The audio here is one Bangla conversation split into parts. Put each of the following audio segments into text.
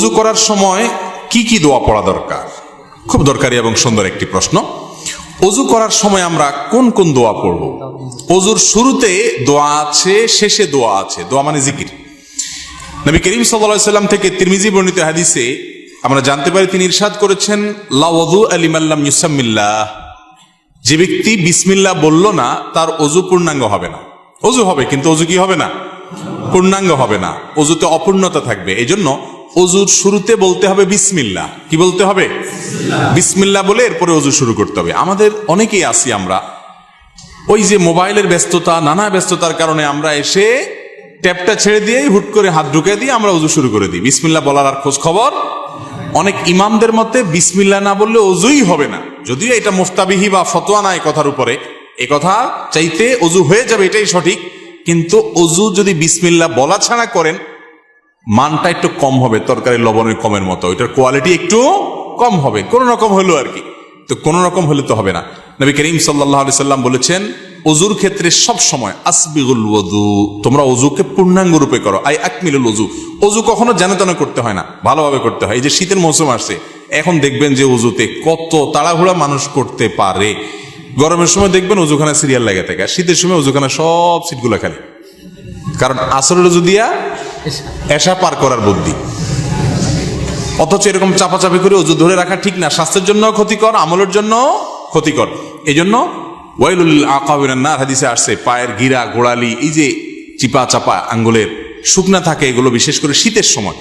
অজু করার সময় কি কি দোয়া পড়া দরকার? খুব দরকারি এবং সুন্দর একটি প্রশ্ন। অজু করার সময় আমরা কোন কোন দোয়া পড়ব? অজুর শুরুতে দোয়া আছে, শেষে দোয়া আছে। দোয়া মানে জিকির। নবী করিম সাল্লাল্লাহু আলাইহি সাল্লাম থেকে তিরমিজি বর্ণিত হাদিসে আমরা জানতে পারি, তিনি ইরশাদ করেছেন, লা ওযু লিমান লাম ইউসাম্মিল্লাহ, যে ব্যক্তি বিসমিল্লাহ বলল না তার অজু পূর্ণাঙ্গ হবে না। অজু হবে কিন্তু অজু কি হবে না? পূর্ণাঙ্গ হবে না, অজুতে অপূর্ণতা থাকবে। এই জন্য অজুর শুরুতে বলতে হবে বিসমিল্লাহ। কি বলতে হবে? বিসমিল্লাহ বলে এরপরে অজু শুরু করতে হবে। আমাদের অনেকেই আছি, আমরা ওই যে মোবাইলের ব্যস্ততা, নানা ব্যস্ততার কারণে আমরা এসে ট্যাপটা ছেড়ে দিয়ে হুট করে হাত ঢুকে দিয়ে আমরা অজু শুরু করে দিই। বিসমিল্লাহ বলার আর খোঁজ খবর। অনেক ইমামদের মতে বিসমিল্লাহ না বললে অজুই হবে না, যদিও এটা মুফতাবিহি বা ফতোয়া নাই কথার উপরে। এই কথা চাইতে অজু হয়ে যাবে এটাই সঠিক, কিন্তু অজু যদি বিসমিল্লাহ বলা ছাড়া করেন মানটা একটু কম হবে, তরকারি লবণের কমের মতো, এটার কোয়ালিটি একটু কম হবে, কোন রকম হলো আর কি। তো কোন রকম হলে তো হবে না। নবী করিম সাল্লাল্লাহু আলাইহি সাল্লাম বলেছেন, অজুর ক্ষেত্রে সব সময় আসবিগুল ওযু, তোমরা অজুকে পূর্ণাঙ্গ রূপে করো। আই আকমিলুল ওযু। অজু কখনো যেন তেন করতে হয় না, ভালোভাবে করতে হয়। এই যে শীতের মৌসুম আসছে, এখন দেখবেন যে অজুতে কত তাড়াহুড়া মানুষ করতে পারে। গরমের সময় দেখবেন অজুখানা সিরিয়াল লাগে থাকে, আর শীতের সময় অজুখানা সব সিটগুলো খালি, কারণ আসরের অজু দিয়া এশা পার করার বুদ্ধি। অথচ এরকম চাপাচাপি করে অজু ধরে রাখা ঠিক না, স্বাস্থ্যের জন্য ক্ষতিকর, আমলের জন্য ক্ষতিকর। এই জন্য ওয়াইলুল আকাবিনান নার হাদিসে আসছে, পায়ের গিরা, গোড়ালি, এই যে চিপা চাপা আঙ্গুলের শুকনা থাকে, এগুলো বিশেষ করে শীতের সময়,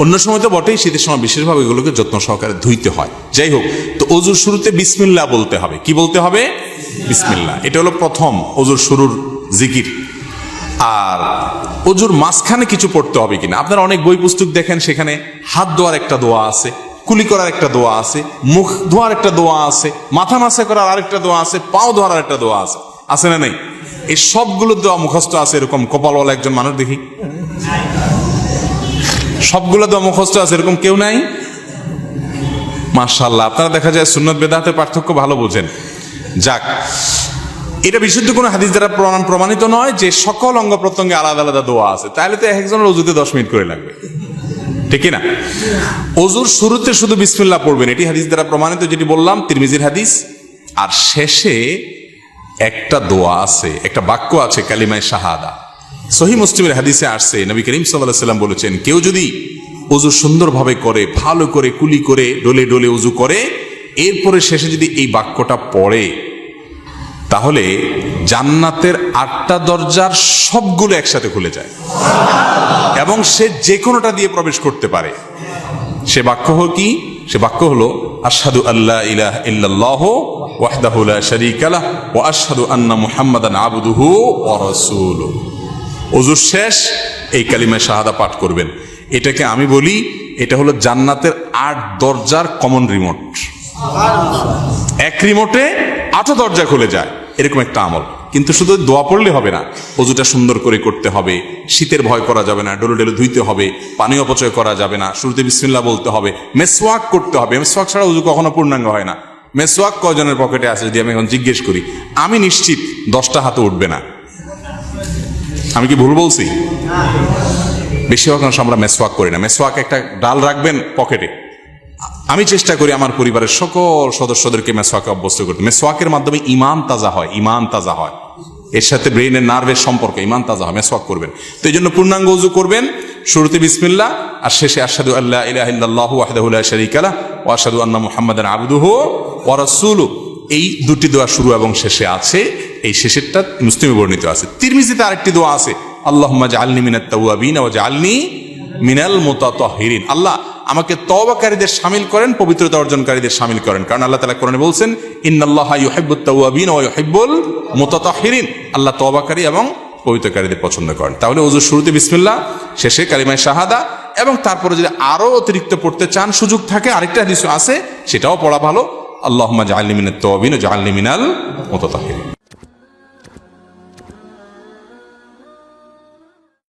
অন্য সময় তো বটেই, শীতের সময় বিশেষভাবে এগুলোকে যত্ন সহকারে ধুইতে হয়। যাই হোক, তো অজুর শুরুতে বিসমিল্লাহ বলতে হবে। কি বলতে হবে? বিসমিল্লাহ। এটা হলো প্রথম অজুর শুরুর জিকির। আর অজুর মাঝখানে কিছু পড়তে হবে কিনা, আপনারা অনেক বই পুস্তক দেখেন, সেখানে হাত ধোয়ার একটা দোয়া আছে, কুলি করার একটা দোয়া আছে, মুখ ধোয়ার একটা দোয়া আছে, মাথা মাসা করার আরেকটা দোয়া আছে, পাও ধোয়ার আরেকটা দোয়া আছে। আছে না নেই? এই সবগুলো দোয়া মুখস্থ আছে, এরকম কপালওয়ালা একজন মানুষ দেখি। সবগুলো দোয়া মুখস্থ আছে, এরকম কেউ নাই? মাশাআল্লাহ, আপনারা দেখা যায় সুন্নত বেদাতের পার্থক্য ভালো বোঝেন। যাক, এটা বিশুদ্ধ কোনো হাদিস দ্বারা প্রমাণিত নয় যে সকল অঙ্গ প্রত্যঙ্গে আলাদা আলাদা দোয়া আছে, তাহলে তো একজনের অজুতে 10 মিনিট করে লাগবে, ঠিক না? অজুর শুরুতে শুধু বিসমিল্লাহ পড়বেন, এটি হাদিস দ্বারা প্রমাণিত, যেটি বললাম তিরমিজির হাদিস। আর শেষে একটা দোয়া আছে, একটা বাক্য আছে, কালিমায়ে শাহাদা। সহিহ মুসলিমের হাদিসে আসছে, নবী করিম সাল্লাল্লাহু আলাইহি সাল্লাম বলেছেন, কেউ যদি অজু সুন্দরভাবে করে, ভালো করে কুলি করে, ডলে ডলে অজু করে, এরপরে শেষে যদি এই বাক্যটা পড়ে, তাহলে জান্নাতের 8টা দরজার সবগুলো একসাথে খুলে যায় এবং সে যে কোনোটা দিয়ে প্রবেশ করতে পারে। সে বাক্য হলো কি? সে বাক্য হলো আশহাদু আল্লা ইলাহা ইল্লাল্লাহু ওয়াহদাহু লা শারীকা লাহু ওয়া আশহাদু আন্না মুহাম্মাদান আবদুহু ওয়া রাসূলুহু। ওযুর শেষ এই কালিমা শাহাদা পাঠ করবেন। এটাকে আমি বলি, এটা হলো জান্নাতের 8 দরজার কমন রিমোট। এক রিমোটে 8 দরজা খুলে যায়, এরকম একটা আমল। কিন্তু শুধু দোয়া পড়লে হবে না, অজুটা সুন্দর করে করতে হবে, শীতের ভয় করা যাবে না, ডলে ডলে ধুইতে হবে, পানি অপচয় করা যাবে না, শুরুতে বিসমিল্লাহ বলতে হবে, মেসওয়াক করতে হবে। মেসওয়াক ছাড়া অজু কখনো পূর্ণাঙ্গ হয় না। মেসওয়াক কয়জনের পকেটে আছে যদি আমি এখন জিজ্ঞেস করি? আমি নিশ্চিত 10টা হাতে উঠবে না। আমি কি ভুল বলছি? বেশিরভাগ মানুষ আমরা মেসওয়াক করি না। মেসওয়াক একটা ডাল রাখবেন পকেটে। আমি চেষ্টা করি আমার পরিবারের সকল সদস্যদেরকে মেসওয়াকে অভ্যস্ত করতে। মেসওয়াকের মাধ্যমে ঈমান তাজা হয়, ঈমান তাজা হয়, এর সাথে ব্রেইনের নার্ভের সম্পর্ক, ঈমান তাজা হয়। মেসওয়াক করবেন। তো এই জন্য পূর্ণাঙ্গ ওযু করবেন, শুরুতে বিসমিল্লাহ আর শেষে আশহাদু আল্লা ইলাহা ইল্লাল্লাহু ওয়াহদাহু লা শারীকা লাহু ওয়া আশহাদু আন্না মুহাম্মাদান আবদুহু ওয়া রাসূলুহু। এই দুটি দোয়া শুরু এবং শেষে আছে। এই শেষেরটা মুসলিমে বর্ণিত আছে। তিরমিজিতে আরেকটি দোয়া আছে, আল্লাহুম্মা জাআলনি মিনাত তাওয়াবিন ওয়া জাআলনি মিনাল মুতাতাহহিরিন। আল্লাহ আমাকে তওবাকারীদের শামিল করেন, পবিত্রতা অর্জনকারীদের শামিল করেন। কারণ আল্লাহ তাআলা কোরআনে বলছেন, ইন্নাল্লাহা ইউহিব্বুত তাওয়াবিন ওয়া ইউহিব্বুল মুতাতাহহিরিন। আল্লাহ তওবাকারী এবং পবিত্রকারীদের পছন্দ করেন। তাহলে ওযুর শুরুতে বিসমিল্লাহ, শেষে কালিমায়ে শাহাদা, এবং তারপরে যদি আরো অতিরিক্ত পড়তে চান, সুযোগ থাকে, আরেকটা হাদিস আছে, সেটাও পড়া ভালো, আল্লাহুম্মা জাআলনি মিনাত তাওয়াবিন ওয়া জাআলনি মিনাল মুতাতাহহিরিন।